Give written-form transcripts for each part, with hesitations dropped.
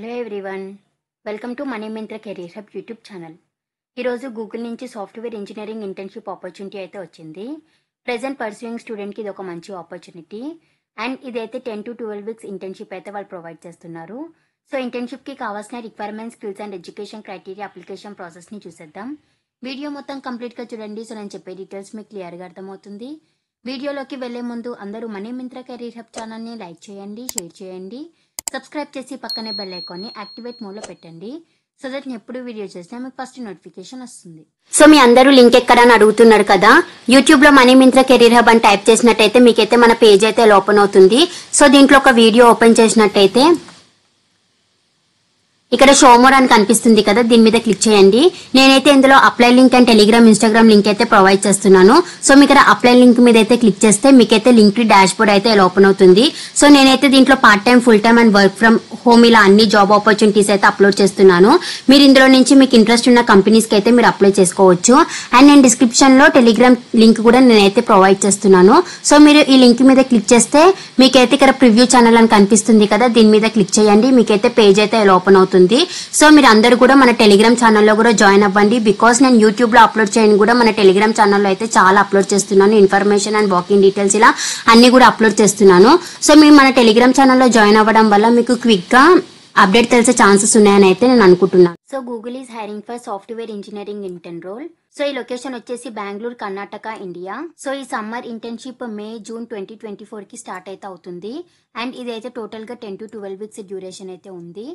Hello everyone, welcome to money Myntra career hub YouTube channel. ఈరోజు Google నుంచి software engineering internship opportunity అయితే వచ్చింది. Present pursuing స్టూడెంట్కి ఇది ఒక మంచి ఆపర్చునిటీ అండ్ ఇదైతే 10 to 12 వీక్స్ ఇంటర్న్షిప్ అయితే వాళ్ళు ప్రొవైడ్ చేస్తున్నారు. సో ఇంటర్న్షిప్కి కావాల్సిన requirements, skills and education criteria, application ప్రాసెస్ని చూసేద్దాం. వీడియో మొత్తం కంప్లీట్గా చూడండి. సో నేను చెప్పే డీటెయిల్స్ మీకు క్లియర్గా అర్థమవుతుంది. వీడియోలోకి వెళ్లే ముందు అందరూ మనీ మింత్ర కెరీర్ హబ్ ఛానల్ని లైక్ చేయండి, షేర్ చేయండి, సబ్స్క్రైబ్ చేసి పక్కనే బెల్ ఐకాన్ని యాక్టివేట్ మోడ్లో పెట్టండి. సో దట్ నేను ఎప్పుడు వీడియో చేసినా మీకు ఫస్ట్ నోటిఫికేషన్ వస్తుంది. సో మీ అందరూ లింక్ ఎక్కడని అడుగుతున్నారు కదా, యూట్యూబ్ లో మనీ మింత్ర కెరీర్ హబ్ అని టైప్ చేసినట్టయితే మీకైతే మన పేజ్ అయితే ఓపెన్ అవుతుంది. సో దీంట్లో ఒక వీడియో ఓపెన్ చేసినట్టయితే ఇక్కడ షో మోర్ అని కనిపిస్తుంది కదా, దీని మీద క్లిక్ చేయండి. నేనైతే ఇందులో apply link and Telegram, Instagram link అయితే ప్రొవైడ్ చేస్తున్నాను. సో మీకు ఇక్కడ అప్లై లింక్ మీద అయితే క్లిక్ చేస్తే మీకైతే లింక్ డాష్ బోర్డ్ అయితే ఓపెన్ అవుతుంది. సో నేనైతే దీంట్లో part time, full time and work from home ఇలా అన్ని జాబ్ ఆపర్చునిటీస్ అయితే అప్లోడ్ చేస్తున్నాను. మీరు ఇందులో నుంచి మీకు ఇంట్రెస్ట్ ఉన్న కంపెనీస్కి అయితే మీరు అప్లై చేసుకోవచ్చు. అండ్ నేను డిస్క్రిప్షన్ లో టెలిగ్రామ్ లింక్ కూడా నేనైతే ప్రొవైడ్ చేస్తున్నాను. సో మీరు ఈ లింక్ మీద క్లిక్ చేస్తే మీకైతే ఇక్కడ ప్రివ్యూ ఛానల్ అని కనిపిస్తుంది కదా, దీని మీద క్లిక్ చేయండి. మీకైతే పేజ్ అయితే ఓపెన్ అవుతుంది. సో మీరు అందరూ కూడా మన టెలిగ్రామ్ ఛానల్లో కూడా జాయిన్ అవ్వండి. బికాస్ నేను యూట్యూబ్ లో అప్లోడ్ చేయను కూడా మన టెలిగ్రామ్ ఛానల్లో అయితే చాలా అప్లోడ్ చేస్తున్నాను. ఇన్ఫర్మేషన్ అండ్ వాకింగ్ డీటెయిల్స్ ఇలా అన్ని కూడా అప్లోడ్ చేస్తున్నాను. సో మీరు మన టెలిగ్రామ్ ఛానల్లో జాయిన్ అవ్వడం వల్ల మీకు క్విక్ గా అప్డేట్ తెలిసే ఛాన్సెస్ ఉన్నాయని అయితే నేను అనుకుంటున్నాను. So Google is hiring for software engineering intern role. So ఈ లొకేషన్ వచ్చేసి బెంగళూరు, కర్ణాటక, ఇండియా. సో ఈ సమ్మర్ ఇంటర్న్షిప్ మే, జూన్ 2024 కి స్టార్ట్ అయితే అవుతుంది. అండ్ ఇది అయితే టోటల్ గా 10 to 12 వీక్స్ డ్యూరేషన్ అయితే ఉంది.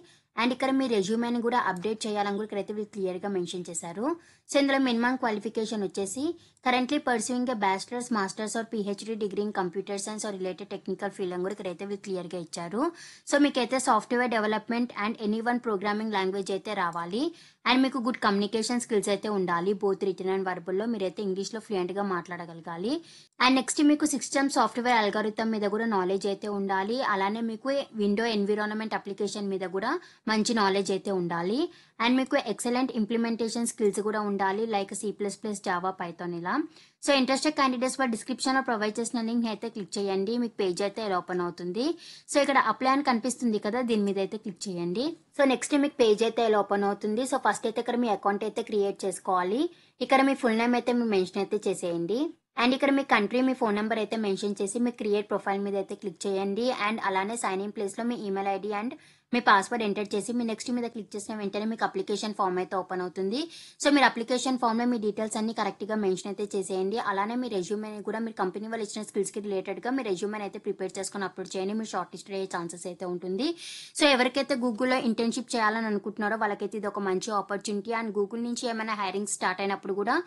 అండ్ ఇక్కడ మీ రెజ్యూమేని కూడా అప్డేట్ చేయాలని కూడా ఇక్కడైతే వీళ్ళు క్లియర్ గా మెన్షన్ చేశారు. సో ఇందులో మినిమం క్వాలిఫికేషన్ వచ్చేసి currently pursuing a bachelors, masters or PhD degree in computer science or related technical field అని కూడా ఇక్కడైతే వీళ్ళు క్లియర్ గా ఇచ్చారు. సో మీకైతే software development and any one programming language అయితే రావాలి. అండ్ మీకు గుడ్ కమ్యూనికేషన్ స్కిల్స్ అయితే ఉండాలి. బోత్ రిటన్ అండ్ వర్బల్ లో మీరైతే ఇంగ్లీష్ లో ఫ్లూయెంట్ గా మాట్లాడగలగాలి. అండ్ నెక్స్ట్ మీకు సిస్టమ్ సాఫ్ట్వేర్ అల్గారిథం మీద కూడా నాలెడ్జ్ అయితే ఉండాలి. అలానే మీకు విండో ఎన్విరాన్మెంట్ అప్లికేషన్ మీద కూడా మంచి నాలెడ్జ్ అయితే ఉండాలి. అండ్ మీకు ఎక్సలెంట్ ఇంప్లిమెంటేషన్ స్కిల్స్ కూడా ఉండాలి, లైక్ C++, జావా, పైథాన్ ఇలా. So interested candidates for description లో ప్రొవైడ్ చేసిన లింక్ అయితే క్లిక్ చేయండి. మీకు పేజ్ అయితే ఓపెన్ అవుతుంది. సో ఇక్కడ అప్లై అని కనిపిస్తుంది కదా, దీని మీద అయితే క్లిక్ చేయండి. సో నెక్స్ట్ మీకు పేజ్ అయితే ఓపెన్ అవుతుంది. సో ఫస్ట్ అయితే ఇక్కడ మీ అకౌంట్ అయితే క్రియేట్ చేసుకోవాలి. ఇక్కడ మీ ఫుల్ నేమ్ అయితే మీరు మెన్షన్ అయితే చేసేయండి. అండ్ ఇక్కడ మీ కంట్రీ, మీ ఫోన్ నెంబర్ అయితే మెన్షన్ చేసి మీ క్రియేట్ ప్రొఫైల్ మీద అయితే క్లిక్ చేయండి. అండ్ అలానే సైన్ ఇన్ ప్లేస్ లో మీ ఈమెయిల్ ఐడి అండ్ మీ పాస్వర్డ్ ఎంటర్ చేసి మీ నెక్స్ట్ మీద క్లిక్ చేసిన వెంటనే మీకు అప్లికేషన్ ఫామ్ అయితే ఓపెన్ అవుతుంది. సో మీరు అప్లికేషన్ ఫామ్ లో మీ డీటెయిల్స్ అన్ని కరెక్ట్ గా మెన్షన్ అయితే చేసేయండి. అలానే మీ రెజ్యూమే కూడా మీరు కంపెనీ వాళ్ళు ఇచ్చిన స్కిల్స్ కి రిలేటెడ్ గా మీ రెజ్యూమే అయితే ప్రిపేర్ చేసుకుని అప్లోడ్ చేయండి. మీరు షార్ట్ లిస్ట్ అయ్యే ఛాన్సెస్ అయితే ఉంటుంది. సో ఎవరికైతే గూగుల్లో ఇంటర్న్షిప్ చేయాలని అనుకుంటున్నారో వాళ్ళకైతే ఇది ఒక మంచి ఆపర్చునిటీ. అండ్ గూగుల్ నుంచి ఏమైనా హైరింగ్ స్టార్ట్ అయినప్పుడు కూడా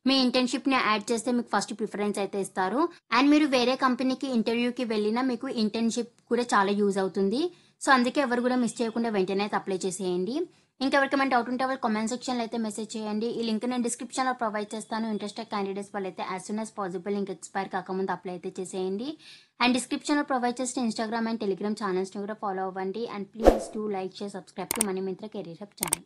మీ ఇంటర్న్షిప్ ని యాడ్ చేస్తే మీకు ఫస్ట్ ప్రిఫరెన్స్ అయితే ఇస్తారు. అండ్ మీరు వేరే కంపెనీకి ఇంటర్వ్యూకి వెళ్ళినా మీకు ఇంటర్న్షిప్ కూడా చాలా యూజ్ అవుతుంది. సో అందుకే ఎవరు కూడా మిస్ చేయకుండా వెంటనే అయితే అప్లై చేసేయండి. ఇంకెవరికైనా డౌట్ ఉంటే వాళ్ళు కామెంట్ సెక్షన్లో అయితే మెసేజ్ చేయండి. ఈ లింక్ నేను డిస్క్రిప్షన్లో ప్రొవైడ్ చేస్తాను. ఇంట్రెస్టెడ్ క్యాండిడేట్స్ వాళ్ళైతే as soon as possible link expire కాకముందు అప్లై అయితే చేసేయండి. అండ్ డిస్క్రిప్షన్లో ప్రొవైడ్ చేసిన ఇన్స్టాగ్రామ్ అండ్ టెలిగ్రామ్ ఛానల్స్ని కూడా ఫాలో అవ్వండి. And please do like, share, subscribe to money Myntra career hub channel.